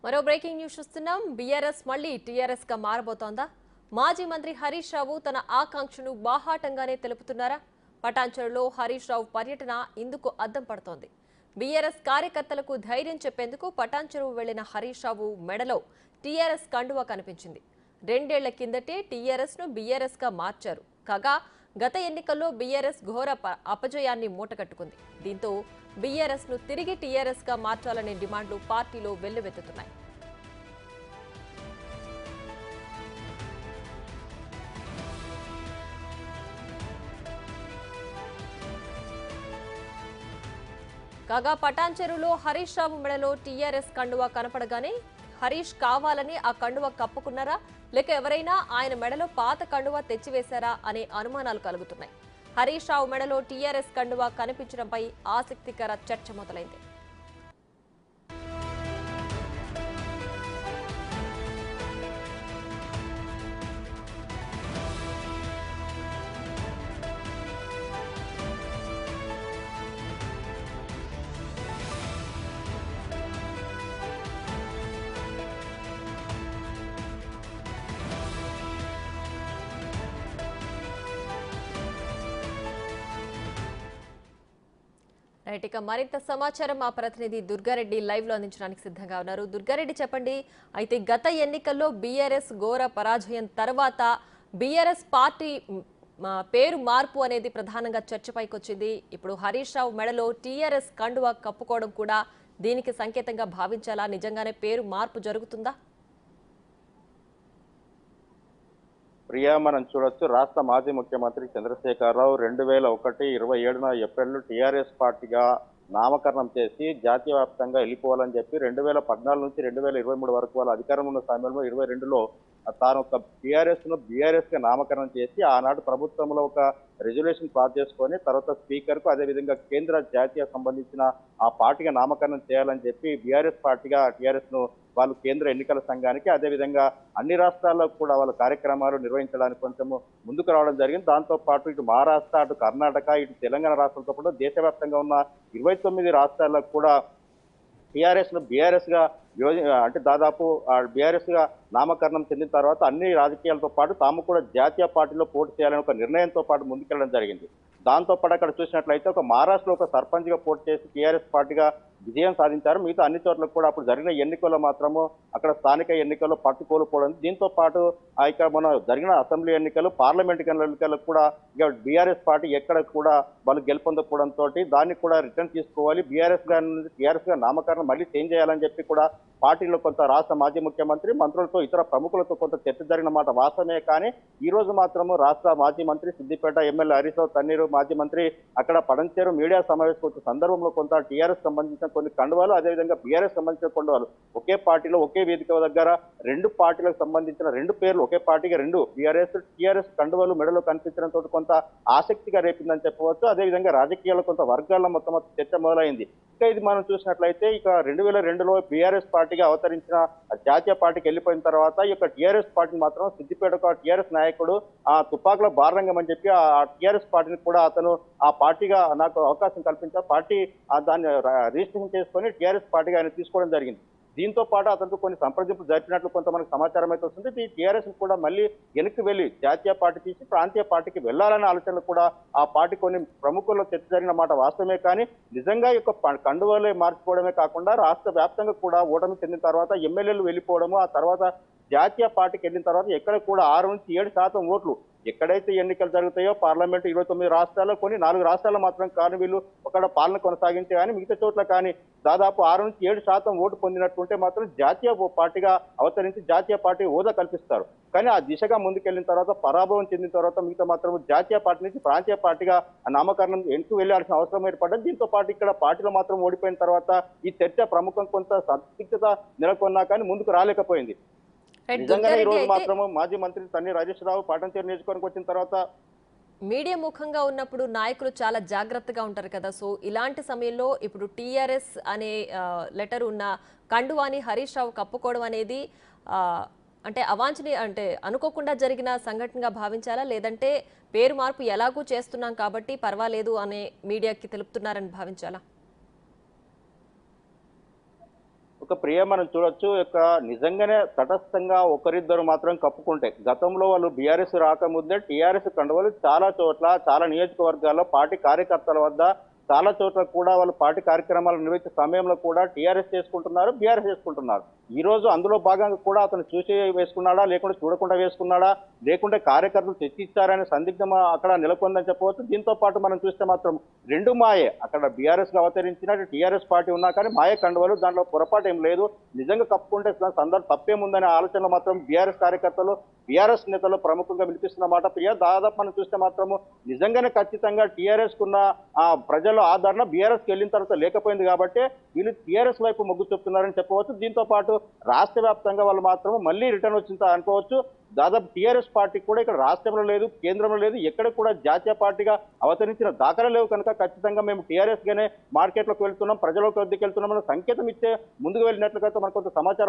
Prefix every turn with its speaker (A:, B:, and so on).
A: మరో breaking news చూస్తున్నాం. BRS మళ్లీ టీఆర్ఎస్ గా మారబోతోందా? మాజీ మంత్రి హరీష్ రావు తన ఆకాంక్షను బాహాటంగానే తెలుపుతున్నారా? పటాన్చెరులో హరీష్ రావు పర్యటన ఇందుకు అద్దం పడుతోంది. బీఆర్ఎస్ కార్యకర్తలకు ధైర్యం చెప్పేందుకు పటాన్చెరు వెళ్లిన హరీష్ రావు మెడలో టీఆర్ఎస్ కండువా కనిపించింది. 2 ఏళ్ల కిందటే టీఆర్ఎస్ ను బీఆర్ఎస్ గా మార్చారు. కాగా గత ఎన్నికల్లో బీఆర్ఎస్ ఘోర అపజయాన్ని మూటగట్టుకుంది. దీంతో బీఆర్ఎస్ ను తిరిగి టీఆర్ఎస్ గా మార్చాలనే డిమాండ్లు పార్టీలో వెల్లువెత్తుతున్నాయి. కాగా పటాన్చెరులో హరీష్ రావు మెడలో టీఆర్ఎస్ కండువా కనపడగానే హరీష్ కావాలని ఆ కండువా కప్పుకున్నారా, లేక ఎవరైనా ఆయన మెడలో పాత కండువా తెచ్చివేశారా అనే అనుమానాలు కలుగుతున్నాయి. హరీష్ రావు మెడలో టీఆర్ఎస్ కండువా కనిపించడంపై ఆసక్తికర చర్చ మొదలైంది. రైట్, ఇక మరింత సమాచారం మా ప్రతినిధి దుర్గారెడ్డి లైవ్ లో అందించడానికి సిద్ధంగా ఉన్నారు. దుర్గారెడ్డి, చెప్పండి. అయితే గత ఎన్నికల్లో బీఆర్ఎస్ ఘోర పరాజయం తర్వాత బీఆర్ఎస్ పార్టీ పేరు మార్పు అనేది ప్రధానంగా చర్చపైకి వచ్చింది. ఇప్పుడు హరీష్ రావు మెడలో టీఆర్ఎస్ కండువా కప్పుకోవడం కూడా దీనికి సంకేతంగా భావించాలా? నిజంగానే పేరు మార్పు జరుగుతుందా?
B: ప్రియా, మనం చూడొచ్చు, రాష్ట్ర మాజీ ముఖ్యమంత్రి చంద్రశేఖరరావు 2001 27 ఏప్రిల్ టీఆర్ఎస్ పార్టీగా నామకరణం చేసి జాతీయ వ్యాప్తంగా వెళ్ళిపోవాలని చెప్పి 2014 నుంచి 2023 వరకు వాళ్ళ అధికారంలో ఉన్న సమయంలో 22లో తాను ఒక టీఆర్ఎస్ ను బీఆర్ఎస్ గా నామకరణం చేసి ఆనాడు ప్రభుత్వంలో ఒక రెజల్యూషన్ పాస్ చేసుకొని తర్వాత స్పీకర్ కు అదేవిధంగా కేంద్ర జాతీయ సంబంధించిన ఆ పార్టీగా నామకరణం చేయాలని చెప్పి బీఆర్ఎస్ పార్టీగా టీఆర్ఎస్ ను వాళ్ళు కేంద్ర ఎన్నికల సంఘానికి అదేవిధంగా అన్ని రాష్ట్రాల్లో కూడా వాళ్ళ కార్యక్రమాలు నిర్వహించడానికి కొంచెం ముందుకు రావడం జరిగింది. దాంతో పాటు ఇటు మహారాష్ట్ర, అటు కర్ణాటక, ఇటు తెలంగాణ రాష్ట్రాలతో పాటు దేశవ్యాప్తంగా ఉన్న 29 రాష్ట్రాలకు కూడా టీఆర్ఎస్ ను బీఆర్ఎస్ గా అంటే దాదాపు బీఆర్ఎస్ గా నామకరణం చెందిన తర్వాత అన్ని రాజకీయాలతో పాటు తాము కూడా జాతీయ పార్టీలో పోటీ చేయాలని ఒక నిర్ణయంతో పాటు ముందుకెళ్లడం జరిగింది. దాంతో పాటు అక్కడ చూసినట్లయితే ఒక మహారాష్ట్రలో ఒక సర్పంచ్ గా పోటీ చేసి టీఆర్ఎస్ పార్టీగా విజయం సాధించారు. మిగతా అన్ని చోట్ల కూడా అప్పుడు జరిగిన ఎన్నికల్లో మాత్రము అక్కడ స్థానిక ఎన్నికల్లో పట్టు కోల్పోవడం. దీంతో పాటు ఇక్కడ మన జరిగిన అసెంబ్లీ ఎన్నికలు, పార్లమెంట్ ఎన్నికలకు కూడా ఇక బీఆర్ఎస్ పార్టీ ఎక్కడ కూడా వాళ్ళు గెలుపొందకపోవడంతో దాన్ని కూడా రిటర్న్ తీసుకోవాలి, టీఆర్ఎస్ గా నామకరణం మళ్ళీ చేంజ్ చేయాలని చెప్పి కూడా పార్టీలో కొంత రాష్ట్ర మాజీ ముఖ్యమంత్రి, మంత్రులతో, ఇతర ప్రముఖులతో కొంత చర్చ జరిగిన మాట వాస్తవమే. కానీ ఈ రోజు మాత్రము రాష్ట్ర మాజీ మంత్రి, సిద్దిపేట ఎమ్మెల్యే హరీష్ రావు తన్నీరు మాజీ మంత్రి అక్కడ పడంచేరు మీడియా సమావేశం వచ్చే సందర్భంలో కొంత టీఆర్ఎస్ సంబంధించిన కొన్ని కండువాలు, అదేవిధంగా బీఆర్ఎస్ సంబంధించిన కండువాలు ఒకే పార్టీలో ఒకే వేదిక దగ్గర 2 పార్టీలకు సంబంధించిన 2 పేర్లు ఒకే పార్టీగా 2 టీఆర్ఎస్ కండువాలు మెడలో కనిపించడంతో కొంత ఆసక్తిగా రేపిందని చెప్పవచ్చు. అదేవిధంగా రాజకీయాల్లో కొంత వర్గాల్లో మొత్తం చర్చ మొదలైంది. ఇంకా ఇది మనం చూసినట్లయితే ఇక 2002లో బీఆర్ఎస్ పార్టీగా అవతరించిన జాతీయ పార్టీకి వెళ్ళిపోయిన తర్వాత ఈ యొక్క టీఆర్ఎస్ పార్టీని మాత్రం సిద్దిపేట టీఆర్ఎస్ నాయకుడు ఆ తుపాకుల బారంగం అని చెప్పి ఆ టీఆర్ఎస్ పార్టీని కూడా అతను ఆ పార్టీగా నాకు అవకాశం కల్పించారు, పార్టీ దాన్ని రిజిస్ట్రేషన్ చేసుకొని టీఆర్ఎస్ పార్టీగా ఆయన తీసుకోవడం జరిగింది. దీంతో పాటు అతనితో కొన్ని సంప్రదింపులు జరిపినట్లు కొంత మనకు సమాచారం అయితే వస్తుంది. ఈ టీఆర్ఎస్ కూడా మళ్ళీ వెనక్కి వెళ్లి జాతీయ పార్టీ తీసి ప్రాంతీయ పార్టీకి వెళ్లాలనే ఆలోచనలు కూడా ఆ పార్టీ కొన్ని ప్రముఖుల్లో చర్చ జరిగిన మాట వాస్తవమే. కానీ నిజంగా ఈ యొక్క కండువాలే మార్చుకోవడమే కాకుండా రాష్ట్ర వ్యాప్తంగా కూడా ఓటమి చెందిన తర్వాత ఎమ్మెల్యేలు వెళ్ళిపోవడము, ఆ తర్వాత జాతీయ పార్టీకి వెళ్ళిన తర్వాత ఎక్కడ కూడా 6 నుంచి 7% ఓట్లు ఎక్కడైతే ఎన్నికలు జరుగుతాయో పార్లమెంట్ 29 రాష్ట్రాల్లో కొన్ని 4 రాష్ట్రాల్లో మాత్రం కానీ వీళ్ళు ఒక పాలన కొనసాగించే కానీ మిగతా చోట్ల కానీ దాదాపు 6 నుంచి 7% ఓటు పొందినట్టుంటే మాత్రం జాతీయ పార్టీగా అవతరించి జాతీయ పార్టీ హోదా కల్పిస్తారు. కానీ ఆ దిశగా ముందుకెళ్లిన తర్వాత పరాభవం చెందిన తర్వాత మిగతా మాత్రం జాతీయ పార్టీ నుంచి ప్రాంతీయ పార్టీగా నామకరణం ఎందుకు వెళ్లాల్సిన అవసరం ఏర్పడ్డది. దీంతో పాటు ఇక్కడ పార్టీలో మాత్రం ఓడిపోయిన తర్వాత ఈ చర్చ ప్రముఖం కొంత సందిగ్ధత నెలకొన్నా కానీ ముందుకు రాలేకపోయింది. నిజంగానే ఈ రోజు మాత్రము మాజీ మంత్రి తన్నీరు హరీష్ రావు పటాన్చెరు నియోజకవర్గం వచ్చిన తర్వాత
A: మీడియా ముఖంగా ఉన్నప్పుడు నాయకులు చాలా జాగ్రత్తగా ఉంటారు కదా. సో ఇలాంటి సమయంలో ఇప్పుడు టీఆర్ఎస్ అనే లెటర్ ఉన్న కండువాని హరీష్ రావు కప్పుకోవడం అనేది అంటే అవాంఛనీయ అంటే అనుకోకుండా జరిగిన సంఘటనగా భావించాలా, లేదంటే పేరు మార్పు ఎలాగూ చేస్తున్నాం కాబట్టి పర్వాలేదు అనే మీడియాకి తెలుపుతున్నారని భావించాలా?
B: ఒక ప్రియ మనం చూడొచ్చు యొక్క నిజంగానే తటస్థంగా ఒకరిద్దరు మాత్రం కప్పుకుంటే గతంలో వాళ్ళు బీఆర్ఎస్ రాకముందే టీఆర్ఎస్ కండువలు చాలా చోట్ల చాలా నియోజకవర్గాల్లో పార్టీ కార్యకర్తల వద్ద చాలా చోట్ల కూడా వాళ్ళు పార్టీ కార్యక్రమాలు నిర్వహించే సమయంలో కూడా టీఆర్ఎస్ చేసుకుంటున్నారు, బీఆర్ఎస్ చేసుకుంటున్నారు. ఈ రోజు అందులో భాగంగా కూడా అతను చూసి వేసుకున్నాడా, లేకుంటే చూడకుండా వేసుకున్నాడా, లేకుంటే కార్యకర్తలు తెచ్చిచ్చారనే సందిగ్ధం అక్కడ నెలకొందని చెప్పవచ్చు. దీంతో పాటు మనం చూస్తే మాత్రం రెండు మాయే, అక్కడ బీఆర్ఎస్ గా అవతరించినట్టు టీఆర్ఎస్ పార్టీ ఉన్నా కానీ మాయ కండువలు, దాంట్లో పొరపాటు ఏం లేదు. నిజంగా కప్పుకుంటే సందర్భం తప్పేముందనే ఆలోచనలో మాత్రం బీఆర్ఎస్ కార్యకర్తలు, బీఆర్ఎస్ నేతలు ప్రముఖంగా వినిపిస్తున్న మాట ప్రియ. దాదాపు మనం చూస్తే మాత్రము నిజంగానే ఖచ్చితంగా టీఆర్ఎస్ కున్న ప్రజల ఆదరణ బీఆర్ఎస్ కి వెళ్ళిన తర్వాత లేకపోయింది కాబట్టి వీళ్ళు టీఆర్ఎస్ వైపు మొగ్గు చూపుతున్నారని చెప్పవచ్చు. దీంతో పాటు రాష్ట్ర వ్యాప్తంగా వాళ్ళు మాత్రం మళ్ళీ రిటర్న్ వచ్చింది అనుకోవచ్చు. దాదాపు టీఆర్ఎస్ పార్టీ కూడా ఇక్కడ రాష్ట్రంలో లేదు, కేంద్రంలో లేదు, ఎక్కడ కూడా జాతీయ పార్టీగా అవతరించిన దాఖలు లేవు. కనుక ఖచ్చితంగా మేము టీఆర్ఎస్ గానే మార్కెట్లోకి వెళ్తున్నాం, ప్రజలకు వద్దకు వెళ్తున్నాం అనే సంకేతం ఇచ్చే ముందుకు వెళ్ళినట్లుగా మనకు కొంత సమాచారం